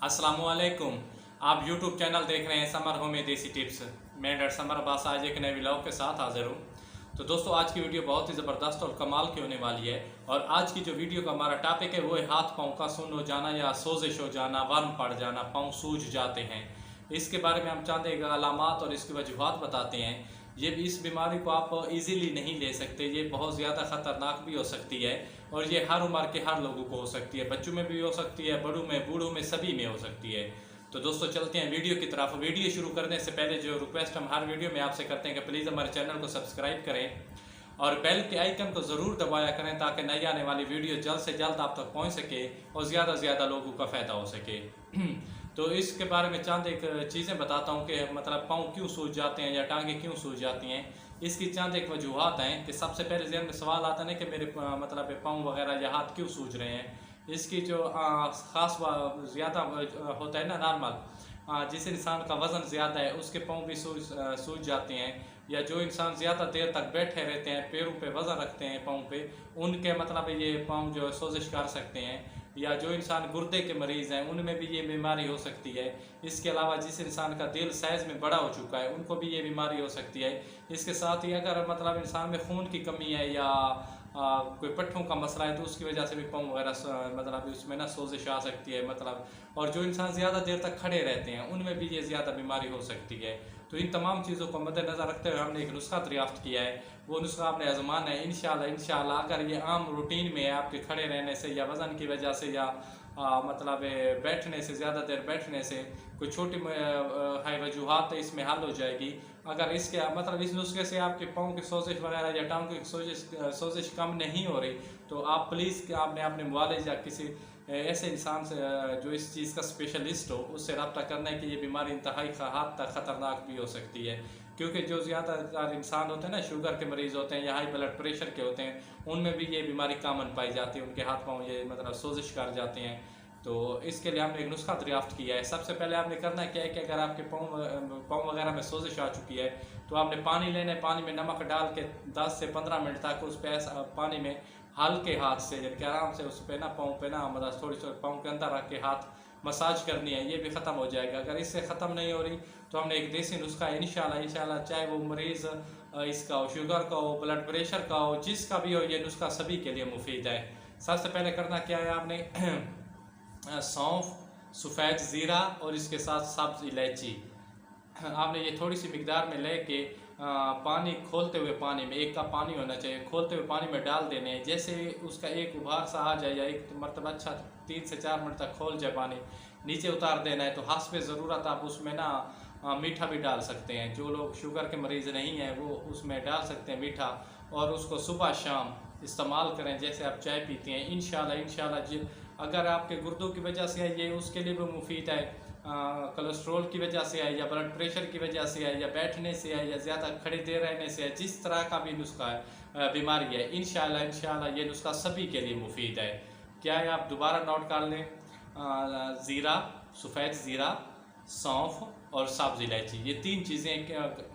अस्सलामुअलैकुम। आप YouTube channel देख रहे हैं समर होम में देसी टिप्स। मैं डॉक्टर समर अब्बास आज एक नए व्लॉग के साथ हाजिर हूँ। तो दोस्तों, आज की वीडियो बहुत ही ज़बरदस्त और कमाल की होने वाली है। और आज की जो वीडियो का हमारा टॉपिक है वो है हाथ पाँव का सुन्न हो जाना या सोजिश हो जाना, वर्म पड़ जाना, पाँव सूज जाते हैं। इसके बारे में हम चंद एक अलामात और इसकी वजूहात बताते हैं। ये इस बीमारी को आप इजीली नहीं ले सकते, ये बहुत ज़्यादा ख़तरनाक भी हो सकती है और ये हर उम्र के हर लोगों को हो सकती है। बच्चों में भी हो सकती है, बड़ों में, बूढ़ों में, सभी में हो सकती है। तो दोस्तों, चलते हैं वीडियो की तरफ। वीडियो शुरू करने से पहले जो रिक्वेस्ट हम हर वीडियो में आपसे करते हैं कि प्लीज़ हमारे चैनल को सब्सक्राइब करें और बेल के आइकन को ज़रूर दबाया करें ताकि नई आने वाली वीडियो जल्द से जल्द आप तक पहुंच सके और ज़्यादा से ज़्यादा लोगों का फ़ायदा हो सके। तो इसके बारे में चंद एक चीज़ें बताता हूँ कि मतलब पाँव क्यों सूज जाते हैं या टांगें क्यों सूज जाती हैं। इसकी चंद एक वजूहात हैं कि सबसे पहले ज़हन में सवाल आता है कि मेरे मतलब पाँव वगैरह या हाथ क्यों सूज रहे हैं। इसकी जो ख़ास ज़्यादा होता है ना, नॉर्मल जिस इंसान का वज़न ज़्यादा है उसके पाँव भी सूज जाते हैं, या जो इंसान ज़्यादा देर तक बैठे रहते हैं, पैरों पे वज़न रखते हैं पाँव पे, उनके मतलब ये पाँव जो सोजिश कर सकते हैं। या जो इंसान गुर्दे के मरीज़ हैं उनमें भी ये बीमारी हो सकती है। इसके अलावा जिस इंसान का दिल साइज़ में बड़ा हो चुका है उनको भी ये बीमारी हो सकती है। इसके साथ ही अगर मतलब इंसान में खून की कमी है या कोई पट्ठों का मसला है तो उसकी वजह से भी पाँव वगैरह मतलब उसमें ना सोजिश आ सकती है मतलब। और जो इंसान ज़्यादा देर तक खड़े रहते हैं उनमें भी ये ज़्यादा बीमारी हो सकती है। तो इन तमाम चीज़ों को मद्देनज़र रखते हुए हमने एक नुस्खा दरियाफ्त किया है। वो नुस्खा आपने आज़माना है इंशाल्लाह। अगर ये आम रूटीन में है, आपके खड़े रहने से या वज़न की वजह से या मतलब बैठने से, ज़्यादा देर बैठने से कोई छोटी हाई वजूहात इसमें हल हो जाएगी। अगर इसके मतलब इस नुस्खे से आपके पाँव की सोजिश वगैरह या टांगों की सोजिश कम नहीं हो रही तो आप प्लीज़ आपने अपने मुआलिज या किसी ऐसे इंसान से जो इस चीज़ का स्पेशलिस्ट हो उससे रब्ता करना है कि ये बीमारी इंतहाई हद तक ख़तरनाक भी हो सकती है। क्योंकि जो ज़्यादातर इंसान होते हैं ना, शुगर के मरीज़ होते हैं या हाई ब्लड प्रेशर के होते हैं, उनमें भी ये बीमारी कॉमन पाई जाती है। उनके हाथ पाँव ये मतलब सोजिश कर जाते हैं। तो इसके लिए हमने एक नुस्खा दरियाफ्त किया है। सबसे पहले आपने करना क्या है कि अगर आपके पाँव वगैरह में सोजिश आ चुकी है तो आपने पानी लेना है। पानी में नमक डाल के 10 से 15 मिनट तक उस पर पानी में हल्के हाथ से जबकि आराम से उस पर ना पाँव पे ना मतलब थोड़ी पाँव के अंदर रख के हाथ मसाज करनी है, ये भी ख़त्म हो जाएगा। अगर इससे ख़त्म नहीं हो रही तो हमने एक देसी नुस्खा है इंशाल्लाह, चाहे वो मरीज़ इसका हो, शुगर का हो, ब्लड प्रेशर का हो, जिसका भी हो, ये नुस्खा सभी के लिए मुफीद है। सबसे पहले करना क्या है, आपने सौंफ, सफ़ेद ज़ीरा और इसके साथ सब्ज़ इलायची आपने ये थोड़ी सी मिकदार में लेके पानी खोलते हुए, पानी में 1 कप पानी होना चाहिए, खोलते हुए पानी में डाल देने हैं। जैसे उसका एक उभार सा आ जाए या एक मरतबा अच्छा 3 से 4 मिनट तक खोल जाए पानी, नीचे उतार देना है। तो हस्बे ज़रूरत आप उसमें ना मीठा भी डाल सकते हैं। जो लोग शुगर के मरीज़ नहीं हैं वो उसमें डाल सकते हैं मीठा, और उसको सुबह शाम इस्तेमाल करें जैसे आप चाय पीते हैं। इंशाल्लाह जी, अगर आपके गुर्दों की वजह से है ये, उसके लिए भी मुफीद है। कोलेस्ट्रॉल की वजह से है या ब्लड प्रेशर की वजह से है या बैठने से है या ज़्यादा खड़े देर रहने से है, जिस तरह का भी नुस्खा है, बीमारी है, इंशाल्लाह ये नुस्खा सभी के लिए मुफीद है। क्या है, आप दोबारा नोट कर लें। ज़ीरा, सफ़ेद ज़ीरा, सौंफ और सब्ज़ इलायची, ये 3 चीज़ें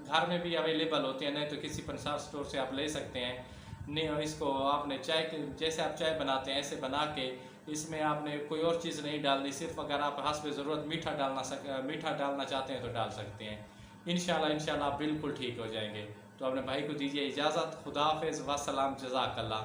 घर में भी अवेलेबल होती हैं, नहीं तो किसी पंसार स्टोर से आप ले सकते हैं। नहीं, इसको आपने चाय के जैसे आप चाय बनाते हैं ऐसे बना के इसमें आपने कोई और चीज़ नहीं डालनी, सिर्फ अगर आप हस्बे ज़रूरत मीठा डालना चाहते हैं तो डाल सकते हैं। इंशाल्लाह आप बिल्कुल ठीक हो जाएंगे। तो अपने भाई को दीजिए इजाज़त। खुदा हाफ़िज़, वस्सलाम, जज़ाकल्लाह।